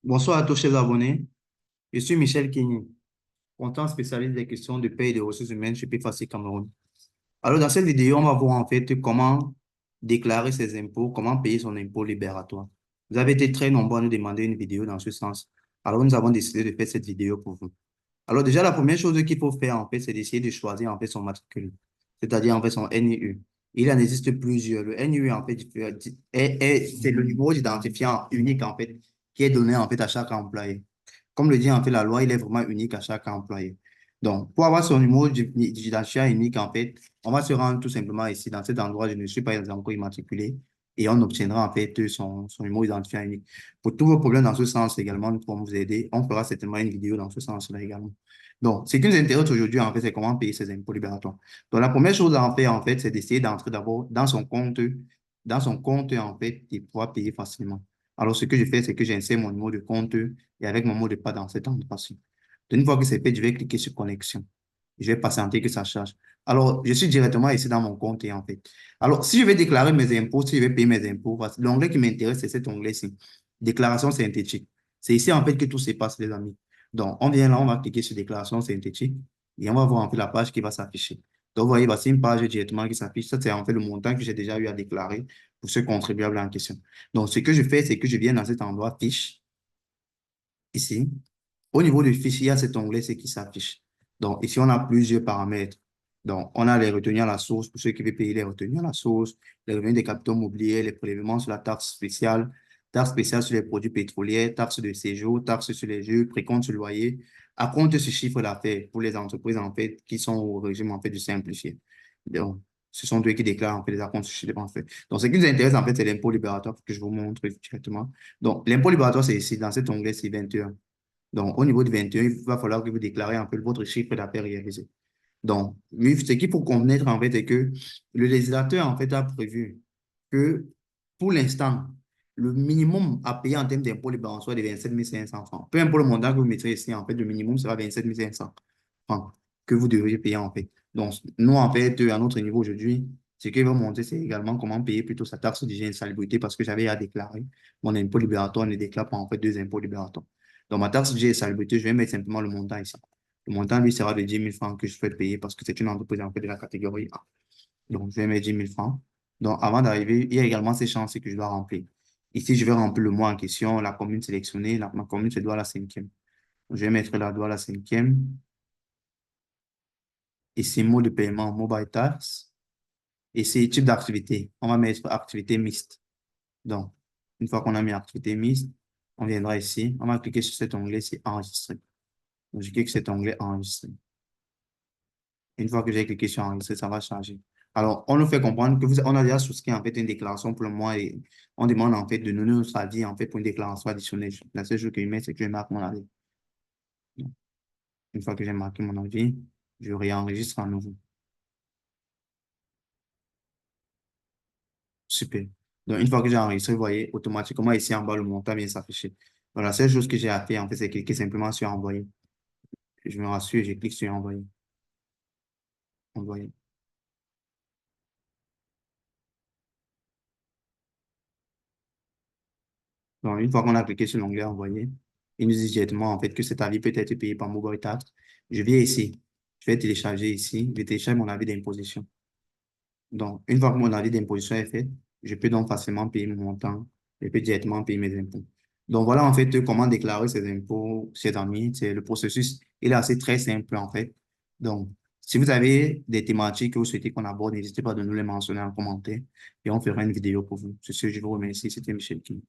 Bonsoir à tous chers abonnés. Je suis Michel Kini, comptable spécialiste des questions de paie et des ressources humaines chez PFAC Cameroun. Alors, dans cette vidéo, on va voir en fait comment déclarer ses impôts, comment payer son impôt libératoire. Vous avez été très nombreux à nous demander une vidéo dans ce sens. Alors, nous avons décidé de faire cette vidéo pour vous. Alors, déjà, la première chose qu'il faut faire en fait, c'est d'essayer de choisir en fait son matricule, c'est-à-dire en fait son NIU. Il en existe plusieurs. Le NIU, en fait, c'est le numéro d'identifiant unique en fait qui est donné en fait à chaque employé. Comme le dit en fait la loi, il est vraiment unique à chaque employé. Donc, pour avoir son numéro d'identifiant unique, en fait, on va se rendre tout simplement ici, dans cet endroit, je ne suis pas encore immatriculé, et on obtiendra en fait son numéro d'identifiant unique. Pour tous vos problèmes dans ce sens également, nous pourrons vous aider. On fera certainement une vidéo dans ce sens-là également. Donc, ce qui nous intéresse aujourd'hui, en fait, c'est comment payer ses impôts libératoires. Donc, la première chose à en faire, en fait, c'est d'essayer d'entrer d'abord dans son compte, en fait, et pouvoir payer facilement. Alors, ce que je fais, c'est que j'insère mon numéro de compte et avec mon mot de passe dans cet endroit-ci. Donc, une fois que c'est fait, je vais cliquer sur connexion. Je vais patienter que ça charge. Alors, je suis directement ici dans mon compte et en fait. Alors, si je vais déclarer mes impôts, si je vais payer mes impôts, l'onglet qui m'intéresse, c'est cet onglet-ci. Déclaration synthétique. C'est ici en fait que tout se passe, les amis. Donc, on vient là, on va cliquer sur déclaration synthétique et on va voir en fait la page qui va s'afficher. Donc, vous voyez, c'est une page directement qui s'affiche. Ça, c'est en fait le montant que j'ai déjà eu à déclarer pour ce contribuable en question. Donc, ce que je fais, c'est que je viens dans cet endroit fiche, ici. Au niveau du fichier, il y a cet onglet qui s'affiche. Donc, ici, on a plusieurs paramètres. Donc, on a les retenues à la source pour ceux qui veulent payer les retenues à la source, les revenus des capitaux mobiliers, les prélèvements sur la taxe spéciale sur les produits pétroliers, taxe de séjour, taxe sur les jeux, précompte sur le loyer, à compte ce chiffre d'affaires pour les entreprises, en fait, qui sont au régime, en fait, du simplifié. Donc, ce sont eux qui déclarent, en fait, les acomptes sur chiffre d'affaires. Donc, ce qui nous intéresse, en fait, c'est l'impôt libératoire que je vous montre directement. Donc, l'impôt libératoire, c'est ici, dans cet onglet, c'est 21. Donc, au niveau du 21, il va falloir que vous déclarez un peu votre chiffre d'affaires réalisé. Donc, oui, ce qu'il faut connaître, en fait, c'est que le législateur, en fait, a prévu que, pour l'instant, le minimum à payer en termes d'impôt libéral soit de 27 500 francs. Peu importe le montant que vous mettrez ici, en fait, le minimum sera 27 500 francs que vous devriez payer, en fait. Donc, nous, en fait, à notre niveau aujourd'hui, ce qu'il va montrer, c'est également comment payer plutôt sa taxe d'hygiène et salubrité parce que j'avais à déclarer mon impôt libératoire, ne déclare pas, en fait, deux impôts libératoires. Donc, ma taxe d'hygiène et salubrité, je vais mettre simplement le montant ici. Le montant, lui, sera de 10 000 francs que je souhaite payer parce que c'est une entreprise en fait de la catégorie A. Donc, je vais mettre 10 000 francs. Donc, avant d'arriver, il y a également ces chances que je dois remplir. Ici, je vais remplir le mois en question, la commune sélectionnée. Ma commune, c'est Douala 5e. Donc, je vais mettre la Douala 5e. Ici, mot de paiement, mobile tax. Ici, type d'activité. On va mettre activité mixte. Donc, une fois qu'on a mis activité mixte, on viendra ici. On va cliquer sur cet onglet, c'est enregistrer. Donc, je clique sur cet onglet enregistrer. Une fois que j'ai cliqué sur enregistrer, ça va changer. Alors, on nous fait comprendre que on a déjà souscrit en fait une déclaration pour le mois et on demande en fait de nous donner notre avis en fait pour une déclaration additionnelle. La seule chose que je mets, c'est que je marque mon avis. Donc, une fois que j'ai marqué mon avis, je réenregistre à nouveau. Super. Donc, une fois que j'ai enregistré, vous voyez, automatiquement ici en bas, le montant vient s'afficher. Donc, la seule chose que j'ai à faire, en fait, c'est cliquer simplement sur envoyer. Je me rassure, je clique sur envoyer. Envoyer. Donc, une fois qu'on a cliqué sur l'onglet envoyer, il nous dit directement en fait que cet avis peut être payé par mobile tax. Je viens ici, je vais télécharger ici, je télécharge mon avis d'imposition. Donc, une fois que mon avis d'imposition est fait, je peux donc facilement payer mon montant, je peux directement payer mes impôts. Donc, voilà en fait comment déclarer ses impôts, chers amis. C'est le processus, il est assez très simple en fait. Donc, si vous avez des thématiques que vous souhaitez qu'on aborde, n'hésitez pas à nous les mentionner en commentaire et on fera une vidéo pour vous. Sur ce, je vous remercie. C'était Michel King.